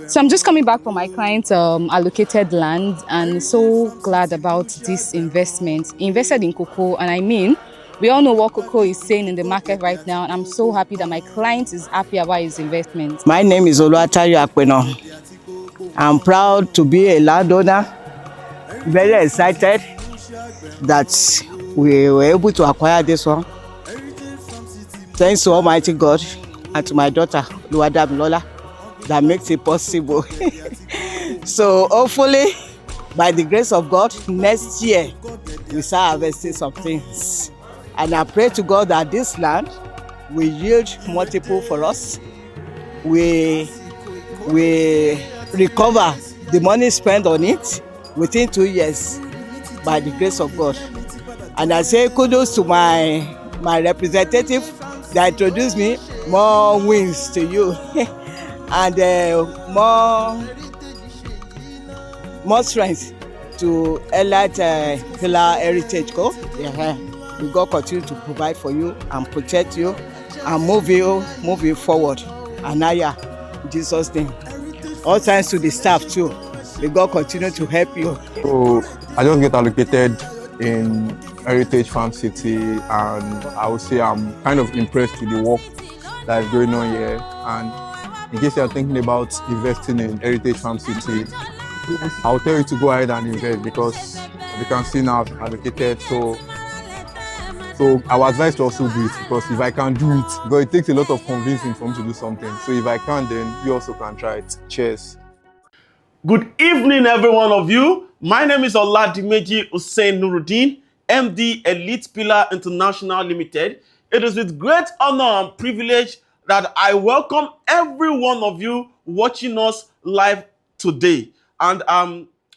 So I'm just coming back from my client's allocated land and so glad about this investment. He invested in cocoa, and I mean, we all know what cocoa is saying in the market right now, and I'm so happy that my client is happy about his investment. My name is Oluwatayo Apeno. I'm proud to be a landowner, very excited that we were able to acquire this one. Thanks to Almighty God and to my daughter, Oluwadamilola, that makes it possible. So hopefully, by the grace of God, next year, we start harvesting some things. And I pray to God that this land will yield multiple for us. We recover the money spent on it within 2 years by the grace of God. And I say kudos to my representative that introduced me. More wins to you and more strength to Elite Pillar Heritage Co. Yeah. May God continue to provide for you and protect you and move you forward. And higher in Jesus' name. All thanks to the staff too. May God continue to help you. So I just get allocated in Heritage Farm City, and I would say I'm kind of impressed with the work that is going on here. And in case you're thinking about investing in Heritage Farm City, I'll tell you to go ahead and invest because you can see now I've allocated. So I would advise to also do it, because if I can do it, because it takes a lot of convincing for me to do something. So if I can, then you also can try it. Cheers. Good evening, every one of you. My name is Oladimeji Hussein Nuruddin, MD Elite Pillar International Limited. It is with great honor and privilege that I welcome every one of you watching us live today. And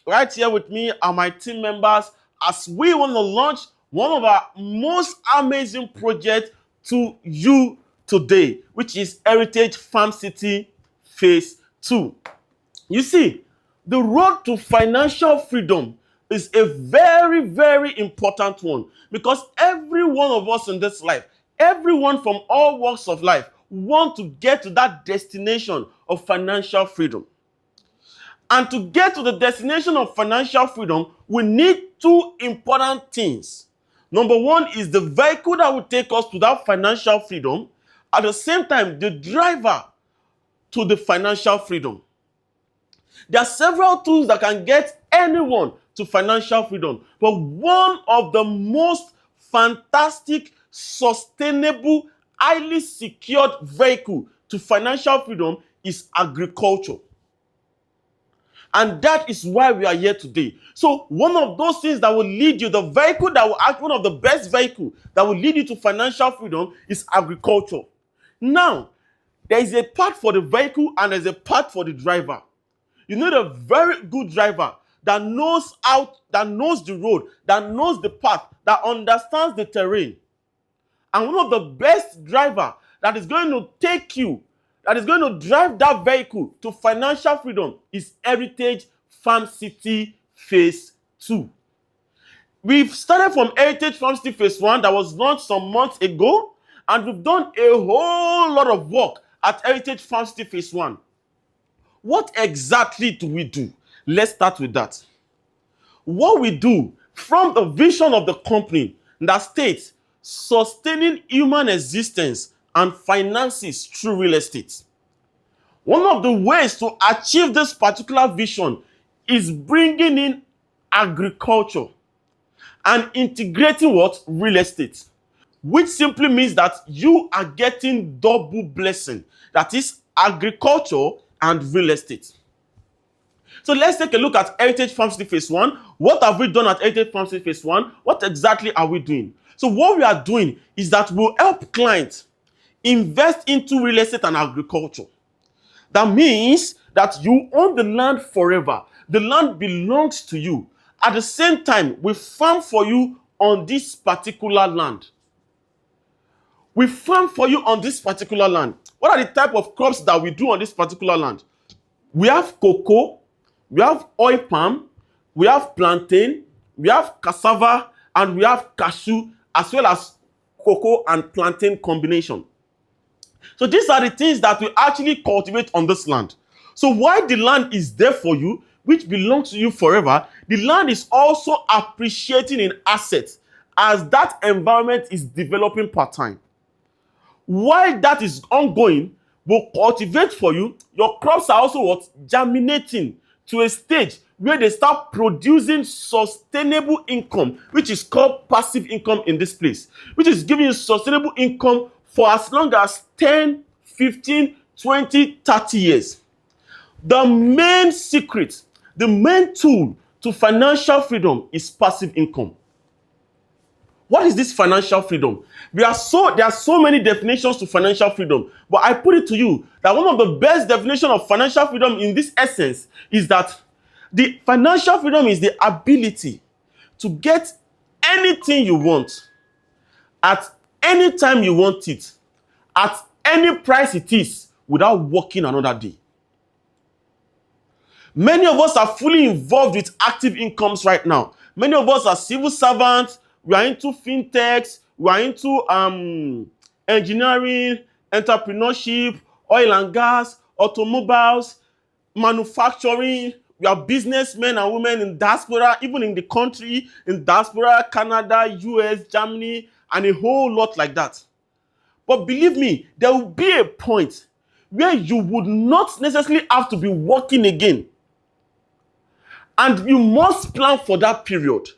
right here with me are my team members as we want to launch one of our most amazing projects to you today, which is Heritage Farm City Phase 2. You see, the road to financial freedom is a very, very important one, because every one of us in this life, everyone from all walks of life, want to get to that destination of financial freedom. And to get to the destination of financial freedom, we need two important things. Number one is the vehicle that will take us to that financial freedom. At the same time, the driver to the financial freedom. There are several tools that can get anyone to financial freedom, but one of the most fantastic, sustainable, highly secured vehicle to financial freedom is agriculture. And that is why we are here today. So one of those things that will lead you, the vehicle that will act, one of the best vehicle that will lead you to financial freedom is agriculture. Now, there is a part for the vehicle and there's a part for the driver. You need a very good driver that knows the road, that knows the path, that understands the terrain. And one of the best driver that is going to take you, that is going to drive that vehicle to financial freedom is Heritage Farm City Phase 2. We've started from Heritage Farm City Phase 1 that was launched some months ago, and we've done a whole lot of work at Heritage Farm City Phase 1. What exactly do we do? Let's start with that. What we do from the vision of the company that states sustaining human existence and finances through real estate. One of the ways to achieve this particular vision is bringing in agriculture and integrating what? Real estate, which simply means that you are getting double blessing. That is agriculture and real estate. So let's take a look at Heritage Farm City Phase 1. What have we done at Heritage Farm City Phase 1? What exactly are we doing? So what we are doing is that we'll help clients invest into real estate and agriculture. That means that you own the land forever. The land belongs to you. At the same time, we farm for you on this particular land. We farm for you on this particular land. What are the type of crops that we do on this particular land? We have cocoa, we have oil palm, we have plantain, we have cassava, and we have cashew, as well as cocoa and plantain combination. So these are the things that we actually cultivate on this land. So while the land is there for you, which belongs to you forever, the land is also appreciating in assets as that environment is developing part time. While that is ongoing, will cultivate for you, your crops are also what? Germinating to a stage where they start producing sustainable income, which is called passive income in this place, which is giving you sustainable income for as long as 10, 15, 20, 30 years. The main secret, the main tool to financial freedom is passive income. What is this financial freedom? There are so many definitions to financial freedom, but I put it to you that one of the best definitions of financial freedom in this essence is that the financial freedom is the ability to get anything you want at any time you want it, at any price it is, without working another day. Many of us are fully involved with active incomes right now. Many of us are civil servants. We are into fintechs. We are into engineering, entrepreneurship, oil and gas, automobiles, manufacturing. We are businessmen and women in diaspora, even in the country, in diaspora, Canada, US, Germany, and a whole lot like that. But believe me, there will be a point where you would not necessarily have to be working again. And you must plan for that period.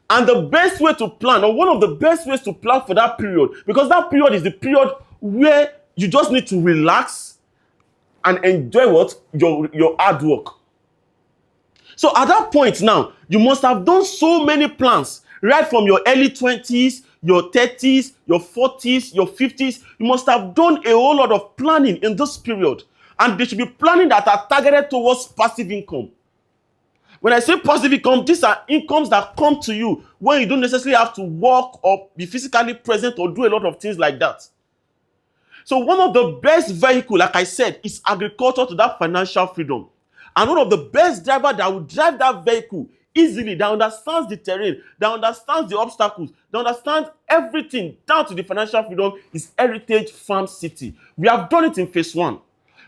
And the best way to plan, or one of the best ways to plan for that period, because that period is the period where you just need to relax and enjoy what? Your hard work. So at that point now, you must have done so many plans, right from your early 20s, your 30s, your 40s, your 50s. You must have done a whole lot of planning in this period. And they should be planning that are targeted towards passive income. When I say passive income, these are incomes that come to you when you don't necessarily have to work or be physically present or do a lot of things like that. So one of the best vehicles, like I said, is agriculture to that financial freedom. And one of the best drivers that will drive that vehicle easily, that understands the terrain, that understands the obstacles, that understands everything down to the financial freedom, is Heritage Farm City. We have done it in phase 1.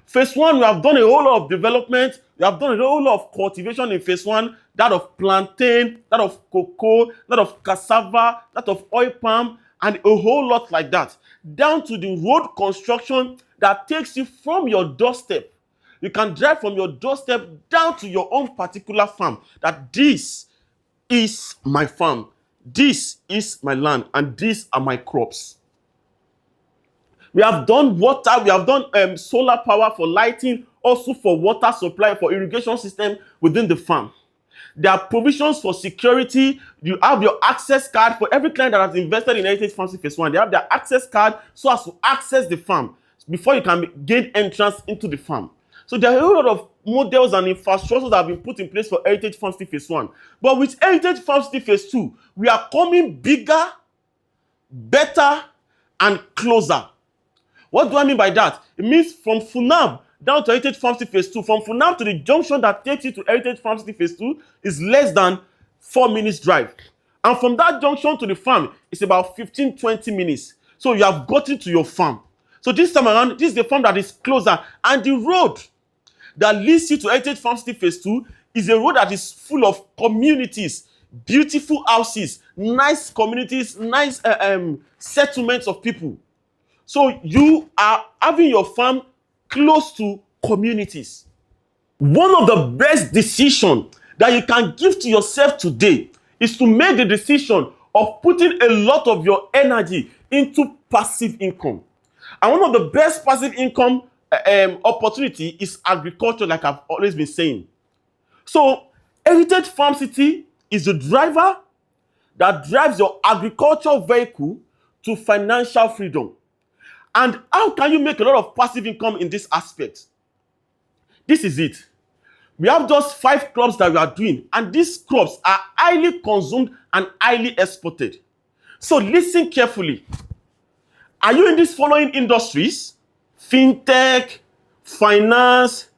Phase 1, we have done a whole lot of development. We have done a whole lot of cultivation in phase 1, that of plantain, that of cocoa, that of cassava, that of oil palm, and a whole lot like that. Down to the road construction that takes you from your doorstep. You can drive from your doorstep down to your own particular farm. That this is my farm, this is my land, and these are my crops. We have done water, we have done solar power for lighting, also for water supply, for irrigation system within the farm. There are provisions for security. You have your access card for every client that has invested in Heritage Farm Phase 1. They have their access card so as to access the farm before you can gain entrance into the farm. So there are a whole lot of models and infrastructures that have been put in place for Heritage Farm Phase 1. But with Heritage Farm Phase 2, we are coming bigger, better, and closer. What do I mean by that? It means from Funab down to Heritage Farm Phase 2, from Funab to the junction that takes you to Heritage Farm Phase 2 is less than 4 minutes drive. And from that junction to the farm, it's about 15-20 minutes. So you have gotten to your farm. So this time around, this is the farm that is closer. And the road that leads you to Heritage Farm Phase 2 is a road that is full of communities, beautiful houses, nice communities, nice settlements of people. So you are having your farm close to communities. One of the best decisions that you can give to yourself today is to make the decision of putting a lot of your energy into passive income. And one of the best passive income opportunity is agriculture, like I've always been saying. So Heritage Farm City is the driver that drives your agricultural vehicle to financial freedom. And how can you make a lot of passive income in this aspect? This is it. We have just 5 crops that we are doing, and these crops are highly consumed and highly exported. So listen carefully. Are you in these following industries? Fintech, finance,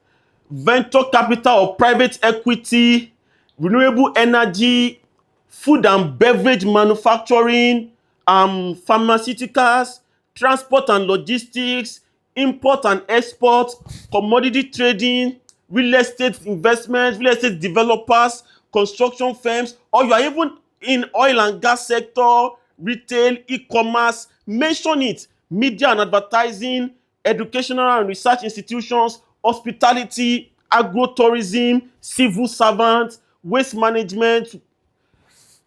venture capital or private equity, renewable energy, food and beverage manufacturing, pharmaceuticals, transport and logistics, import and export, commodity trading, real estate investments, real estate developers, construction firms, or you are even in oil and gas sector, retail, e-commerce, mention it, media and advertising, educational and research institutions, hospitality, agro-tourism, civil servants, waste management,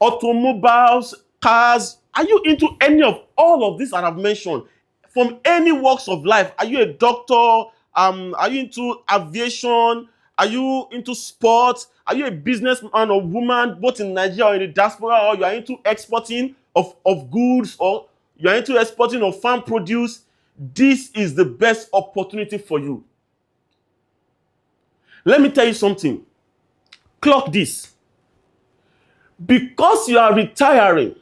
automobiles, cars. Are you into any of all of these that I've mentioned? From any walks of life, are you a doctor? Are you into aviation? Are you into sports? Are you a businessman or woman, both in Nigeria or in the diaspora, or you are into exporting of goods, or you are into exporting of farm produce? This is the best opportunity for you. Let me tell you something. Clock this. Because you are retiring,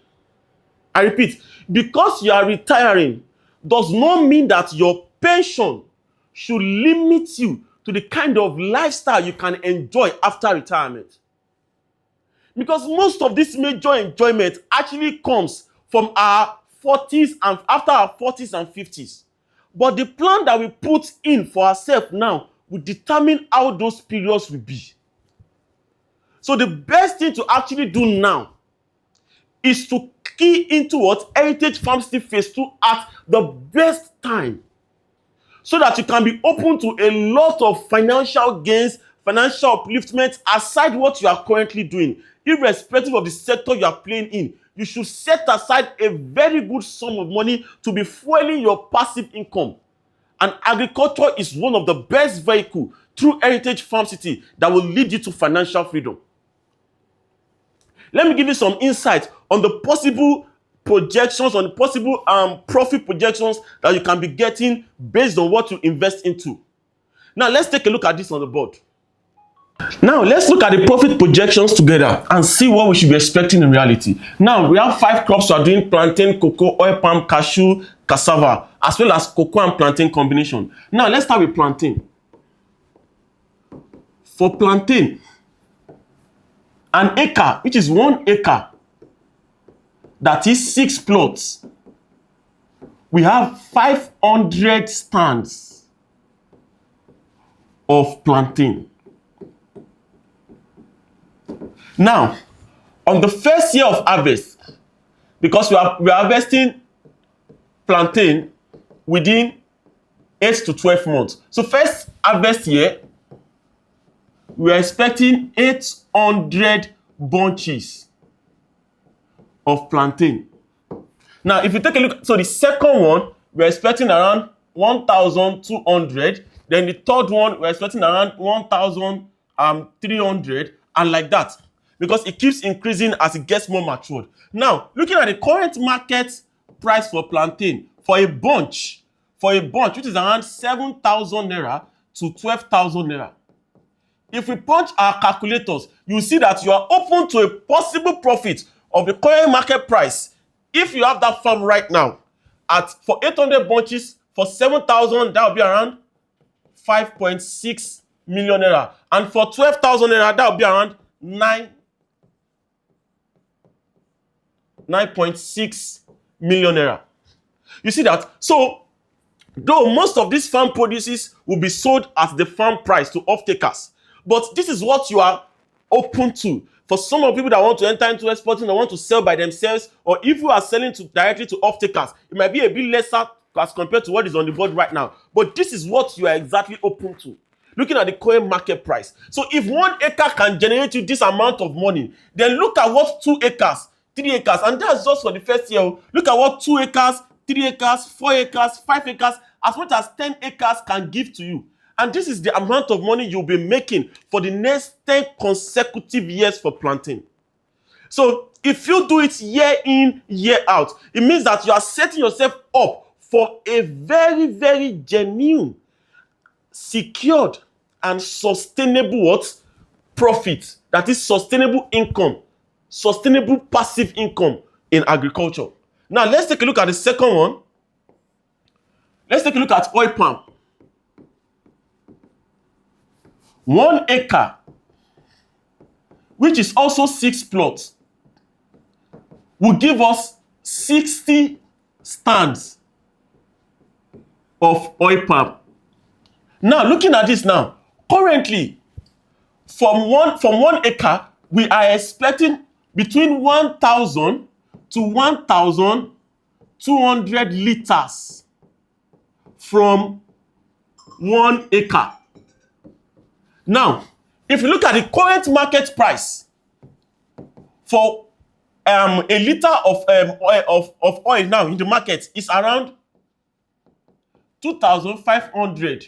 I repeat, because you are retiring does not mean that your pension should limit you to the kind of lifestyle you can enjoy after retirement. Because most of this major enjoyment actually comes from our 40s and after our 40s and 50s. But the plan that we put in for ourselves now will determine how those periods will be. So the best thing to actually do now is to key into what Heritage Farm City Phase 2 at the best time, so that you can be open to a lot of financial gains, financial upliftment aside what you are currently doing. Irrespective of the sector you are playing in, you should set aside a very good sum of money to be fueling your passive income. And agriculture is one of the best vehicles through Heritage Farm City that will lead you to financial freedom. Let me give you some insight on the possible projections, on the possible profit projections that you can be getting based on what you invest into. Now, let's take a look at this on the board. Now, let's look at the profit projections together and see what we should be expecting in reality. Now, we have 5 crops we are doing: plantain, cocoa, oil palm, cashew, cassava, as well as cocoa and plantain combination. Now, let's start with plantain. For plantain, an acre, which is 1 acre, that is 6 plots, we have 500 stands of plantain. Now, on the first year of harvest, because we are harvesting plantain within 8 to 12 months. So first harvest year, we are expecting 800 bunches of plantain. Now, if you take a look, so the second one, we're expecting around 1,200. Then the third one, we're expecting around 1,300, and like that, because it keeps increasing as it gets more matured. Now, looking at the current market price for plantain, for a bunch, which is around 7,000 naira to 12,000 naira. If we punch our calculators, you see that you are open to a possible profit of the current market price. If you have that farm right now, for 800 bunches, for 7,000, that will be around 5.6 million naira. And for 12,000 naira, that will be around 9.6 million naira. You see that? So, though most of these farm produces will be sold at the farm price to off-takers, but this is what you are open to. For some of the people that want to enter into exporting or want to sell by themselves, or if you are selling directly to off-takers, it might be a bit lesser as compared to what is on the board right now. But this is what you are exactly open to, looking at the current market price. So if 1 acre can generate you this amount of money, then look at what 2 acres, 3 acres, and that's just for the first year. Look at what 2 acres, 3 acres, 4 acres, 5 acres, as much as 10 acres can give to you. And this is the amount of money you'll be making for the next 10 consecutive years for planting. So if you do it year in, year out, it means that you are setting yourself up for a very, very genuine, secured, and sustainable what? Profit. That is sustainable income, sustainable passive income in agriculture. Now let's take a look at the second one. Let's take a look at oil palm. 1 acre, which is also 6 plots, will give us 60 stands of oil palm. Now, looking at this now, currently, from one acre, we are expecting between 1,000 to 1,200 liters from 1 acre. Now, if you look at the current market price for a liter of oil now in the market is around 2,500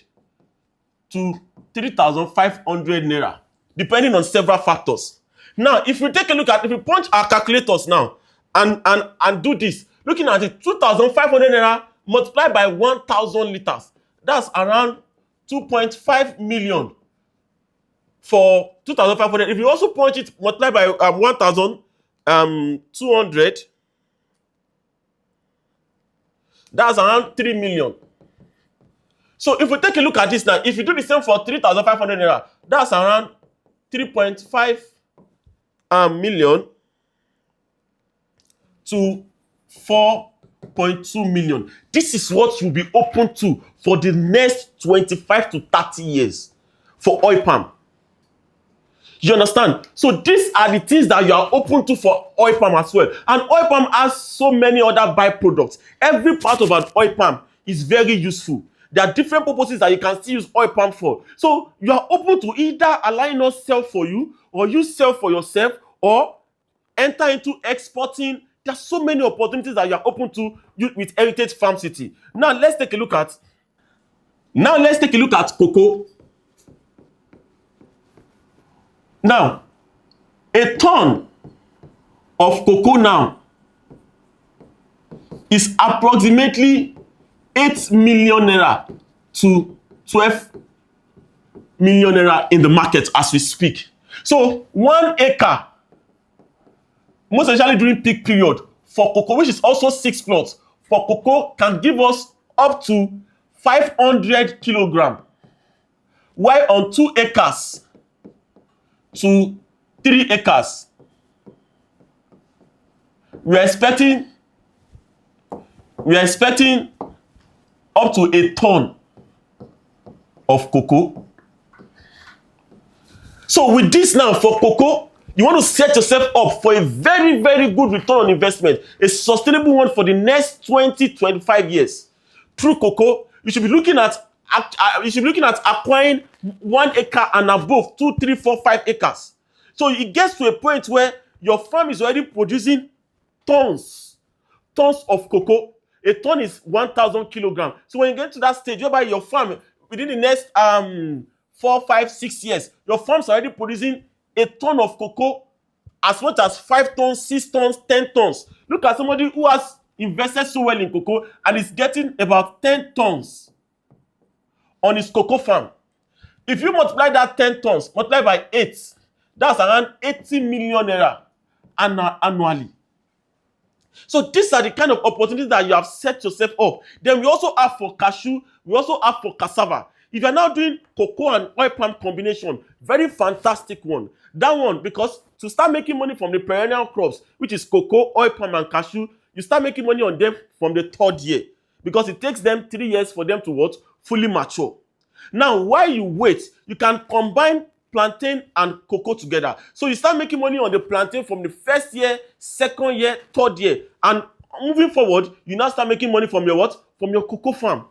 to 3,500 naira, depending on several factors. Now, if we punch our calculators now and do this, looking at it, 2,500 naira multiplied by 1,000 liters, that's around 2.5 million for 2,500. If you also punch it multiplied by 1,200, that's around 3 million. So if we take a look at this now, if you do the same for 3,500 naira, that's around 3.5 million to 4.2 million. This is what you'll be open to for the next 25 to 30 years for oil palm. You understand? So these are the things that you are open to for oil palm as well. And oil palm has so many other byproducts. Every part of an oil palm is very useful. There are different purposes that you can still use oil palm for. So you are open to either allowing us sell for you, or you sell for yourself, or enter into exporting. There are so many opportunities that you are open to with Heritage Farm City. Now let's take a look at cocoa. Now, a ton of cocoa now is approximately 8 million naira to 12 million naira in the market as we speak. So 1 acre, most especially during peak period for cocoa, which is also 6 plots for cocoa, can give us up to 500 kilogram, while on 2 acres to 3 acres, we are expecting up to a ton of cocoa. So with this now for cocoa, you want to set yourself up for a very, very good return on investment, a sustainable one for the next 20-25 years. Through cocoa, you should be looking at acquiring 1 acre and above, 2, 3, 4, 5 acres. So it gets to a point where your farm is already producing tons of cocoa. A ton is 1,000 kilograms. So when you get to that stage whereby your farm, within the next 4, 5, 6 years, your farm's already producing a ton of cocoa, as much as 5 tons, 6 tons, 10 tons. Look at somebody who has invested so well in cocoa and is getting about 10 tons on his cocoa farm. If you multiply that 10 tons, multiply by 8, that's around 80 million naira annually. So these are the kind of opportunities that you have set yourself up. Then we also have for cashew, we also have for cassava. If you're now doing cocoa and oil palm combination, very fantastic one. That one, because to start making money from the perennial crops, which is cocoa, oil palm, and cashew, you start making money on them from the 3rd year, because it takes them 3 years for them to fully mature. Now, while you wait, you can combine plantain and cocoa together. So you start making money on the plantain from the 1st year, 2nd year, 3rd year, and moving forward, you now start making money from your From your cocoa farm.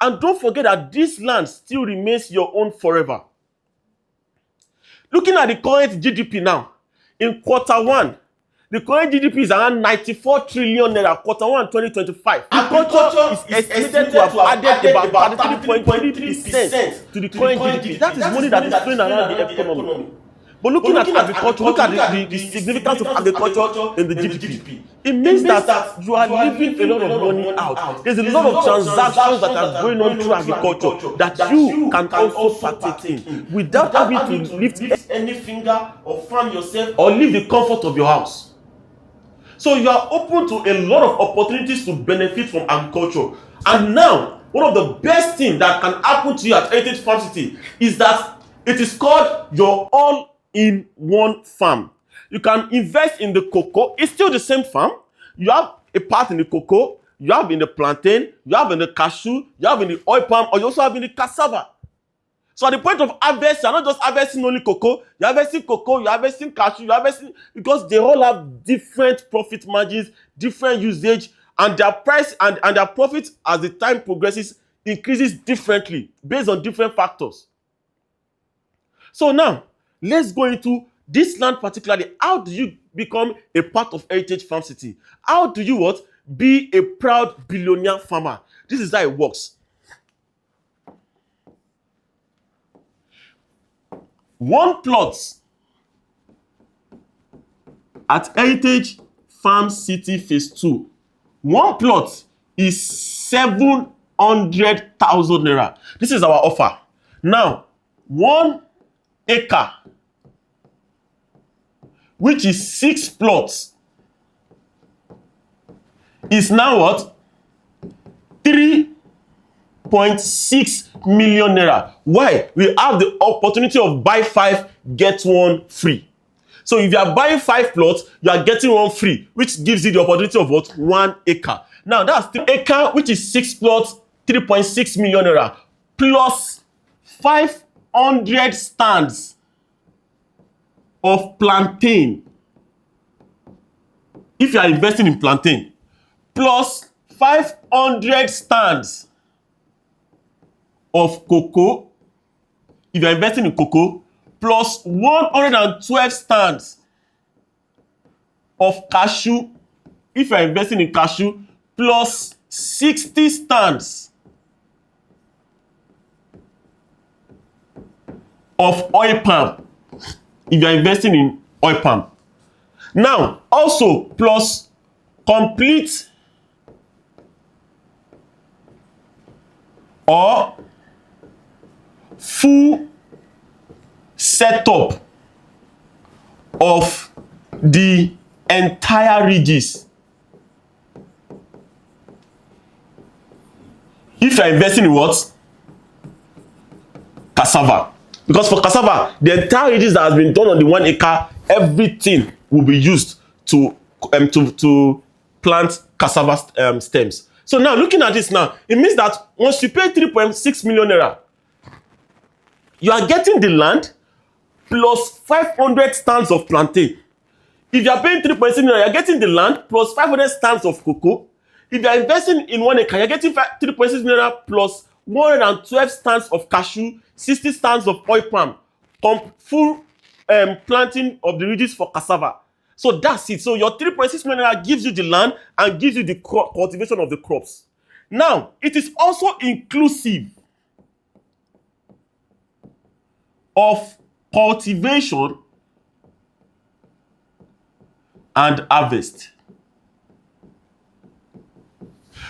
And don't forget that this land still remains your own forever. Looking at the current GDP now, in Q1, the current GDP is around 94 trillion naira, Q1 2025. Agriculture is estimated to have added about 33.3% to the current GDP. That is money that is flowing around the economy. But looking at agriculture, look at the significance of agriculture in the GDP. It means that you are leaving a lot of money out. There's a lot of transactions that are going on through agriculture that you can also partake in without having to lift any finger or farm yourself or leave the comfort of your house. So you are open to a lot of opportunities to benefit from agriculture. And now, one of the best things that can happen to you at Heritage Farm City is that it is called your all-in-one farm. You can invest in the cocoa. It's still the same farm. You have a part in the cocoa, you have in the plantain, you have in the cashew, you have in the oil palm, or you also have in the cassava. So at the point of harvest, you're not just harvesting only cocoa, you're harvesting cocoa, you're harvesting cashew, you're harvesting, because they all have different profit margins, different usage, and their price and their profit as the time progresses increases differently based on different factors. So now, let's go into this land particularly. How do you become a part of Heritage Farm City? How do you what? Be a proud billionaire farmer. This is how it works. One plot at Heritage Farm City Phase 2, one plot is 700,000 naira. This is our offer. Now, 1 acre, which is 6 plots, is now what? 3.6 million naira. Why? We have the opportunity of buy 5, get 1 free. So if you are buying 5 plots, you are getting 1 free, which gives you the opportunity of what? 1 acre. Now that's 3 acre, which is 6 plots, 3.6 million naira, plus 500 stands of plantain. If you are investing in plantain, plus 500 stands of cocoa. If you are investing in cocoa, plus 112 stands of cashew. If you are investing in cashew, plus 60 stands of oil palm. If you are investing in oil palm. Now, also plus complete or full setup of the entire ridges. If you are investing in what? Cassava. Because for cassava, the entire ridges that has been done on the 1 acre, everything will be used to plant cassava stems. So now looking at this now, it means that once you pay 3.6 million naira, you are getting the land plus 500 stands of plantain. If you are paying 3.6 million, you are getting the land plus 500 stands of cocoa. If you are investing in 1 acre, you are getting 3.6 million plus 112 stands of cashew, 60 stands of oil palm, full planting of the ridges for cassava. So that's it. So your 3.6 million gives you the land and gives you the cultivation of the crops. Now, it is also inclusive of cultivation and harvest.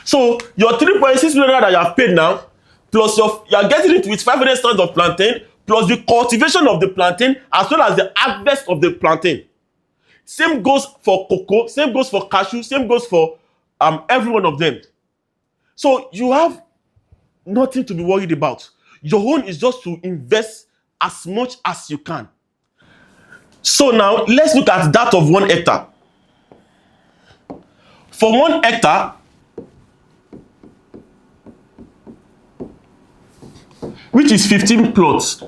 So your 3.6 million that you have paid now, plus you are getting it with 500 stands of plantain, plus the cultivation of the plantain, as well as the harvest of the plantain. Same goes for cocoa, same goes for cashew, same goes for every one of them. So you have nothing to be worried about. Your own is just to invest as much as you can. So now let's look at that of 1 hectare. For 1 hectare, which is 15 plots.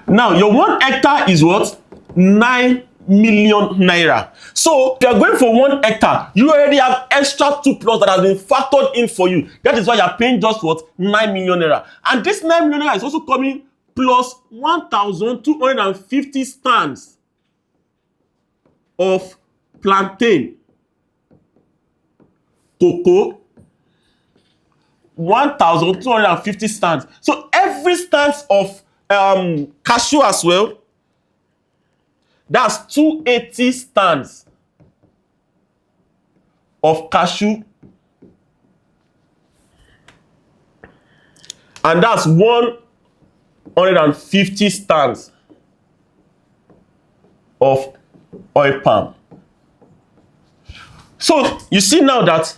Now your 1 hectare is what? 9 million naira. So if you are going for 1 hectare, you already have extra 2 plots that have been factored in for you. That is why you are paying just what? 9 million naira. And this 9 million naira is also coming plus 1,250 stands of plantain, cocoa, 1,250 stands. So every stance of cashew as well, that's 280 stands of cashew, and that's 150 stands of oil palm. So you see now that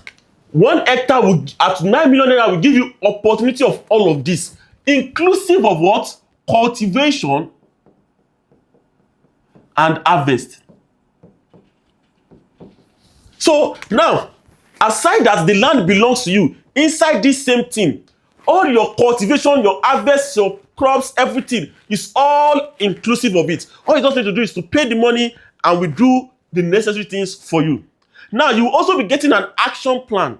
1 hectare will, at 9 million naira, will give you opportunity of all of this, inclusive of what? Cultivation and harvest. So now, Aside that the land belongs to you, inside this same thing, all your cultivation, your harvest, your crops, everything is all inclusive of it. All you just need to do is to pay the money and we do the necessary things for you. Now, you will also be getting an action plan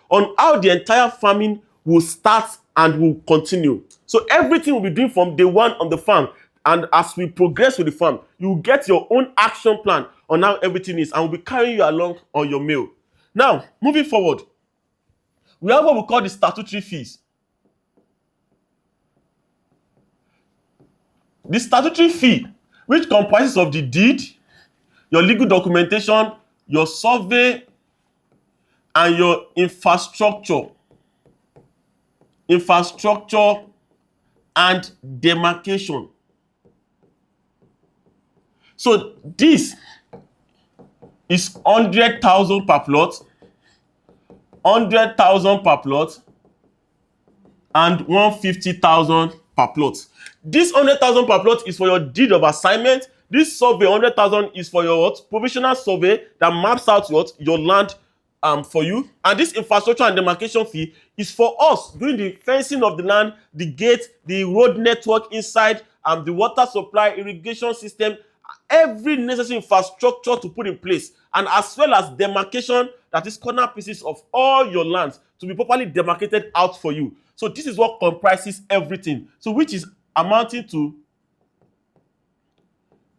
on how the entire farming will start and will continue. So everything we'll be doing from day one on the farm, and as we progress with the farm, you will get your own action plan on how everything is, and we'll be carrying you along on your mail. Now, moving forward, we have what we call the statutory fees. The statutory fee, which comprises of the deed, your legal documentation, your survey, and your infrastructure and demarcation. So this is 100,000 per plot, 100,000 per plot, and 150,000 per plot. This 100,000 per plot is for your deed of assignment. This survey 100,000 is for your what? Provisional survey that maps out what? Your land for you. And this infrastructure and demarcation fee is for us doing the fencing of the land, the gate, the road network inside, the water supply, irrigation system, every necessary infrastructure to put in place, and as well as demarcation, that is corner pieces of all your lands to be properly demarcated out for you. So this is what comprises everything. So which is amounting to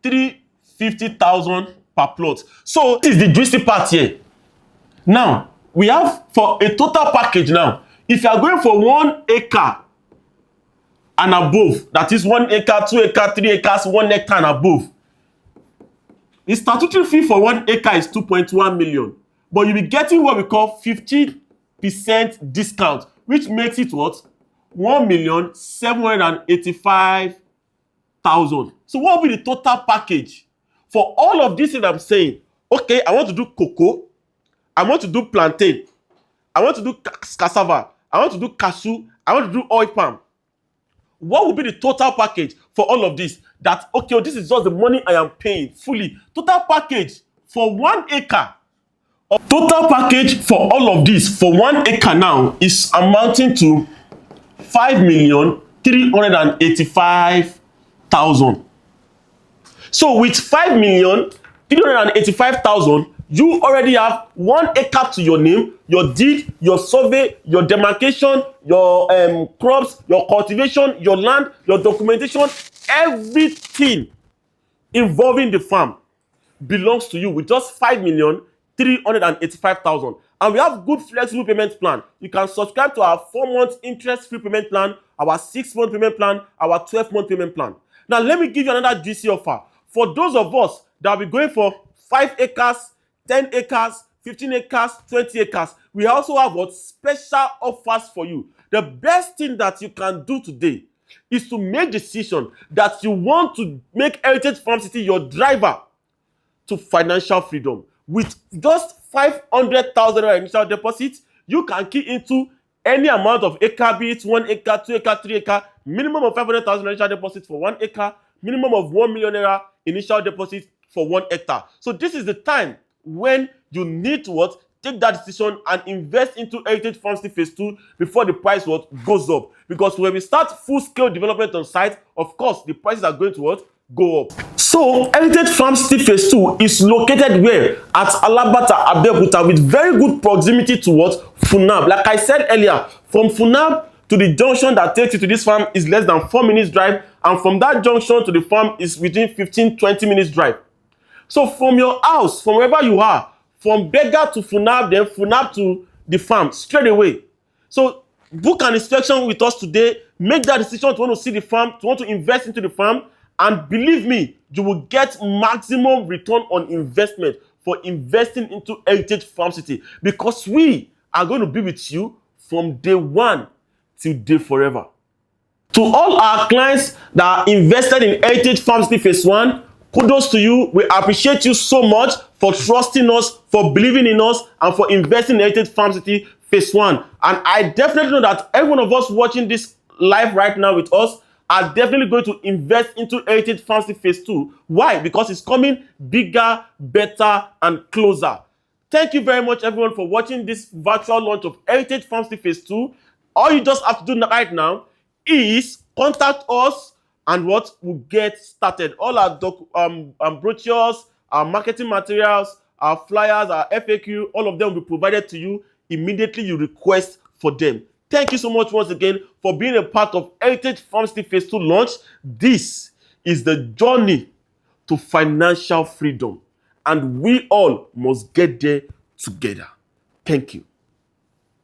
350,000 per plot. So this is the juicy part here. Now, we have for a total package now, if you are going for 1 acre and above, that is 1 acre, 2 acres, 3 acres, 1 hectare and above, the statutory fee for 1 acre is 2.1 million. But you'll be getting what we call 50% discount, which makes it what? 1,785,000. So what will be the total package for all of this that I'm saying? Okay, I want to do cocoa, I want to do plantain, I want to do cassava, I want to do cashew, I want to do oil palm. What will be the total package for all of this? That, okay, this is just the money I am paying fully. Total package for 1 acre. Total package for all of this for 1 acre now is amounting to 5,385,000. So with 5,385,000, you already have 1 acre to your name, your deed, your survey, your demarcation, your crops, your cultivation, your land, your documentation, everything involving the farm belongs to you with just 5,385,000. And we have good flexible payment plan. You can subscribe to our 4-month interest-free payment plan, our 6-month payment plan, our 12-month payment plan. Now, let me give you another juicy offer. For those of us that will be going for 5 acres, 10 acres, 15 acres, 20 acres, we also have what? Special offers for you. The best thing that you can do today is to make decision that you want to make Heritage Farm City your driver to financial freedom. With just 500,000 initial deposit, you can key into any amount of acre, be it 1 acre, 2 acre, 3 acre, minimum of 500,000 initial deposit for 1 acre, minimum of 1 million naira initial deposit for 1 hectare. So this is the time when you need to what? Take that decision and invest into Heritage Farm City Phase 2 before the price what? Goes up. Because when we start full-scale development on site, of course, the prices are going to what? Go up. So Heritage Farm City Phase 2 is located where? At Alabata, Abeokuta, with very good proximity to what? Funab. Like I said earlier, from Funab to the junction that takes you to this farm is less than 4 minutes drive, and from that junction to the farm is within 15-20 minutes drive. So from your house, from wherever you are, from Bega to Funab, then Funab to the farm, straight away. So book an inspection with us today. Make that decision to want to see the farm, to want to invest into the farm, and believe me, you will get maximum return on investment for investing into Heritage Farm City, because we are going to be with you from day one till day forever. To all our clients that are invested in Heritage Farm City Phase 1, kudos to you. We appreciate you so much for trusting us, for believing in us, and for investing in Heritage Farm City Phase 1. And I definitely know that every one of us watching this live right now with us are definitely going to invest into Heritage Farm City Phase 2. Why? Because it's coming bigger, better, and closer. Thank you very much, everyone, for watching this virtual launch of Heritage Farm City Phase 2. All you just have to do right now is contact us and what will get started. All our brochures, our marketing materials, our flyers, our FAQ, all of them will be provided to you immediately you request for them. Thank you so much once again for being a part of Heritage Farm City Phase 2 launch. This is the journey to financial freedom, and we all must get there together. Thank you.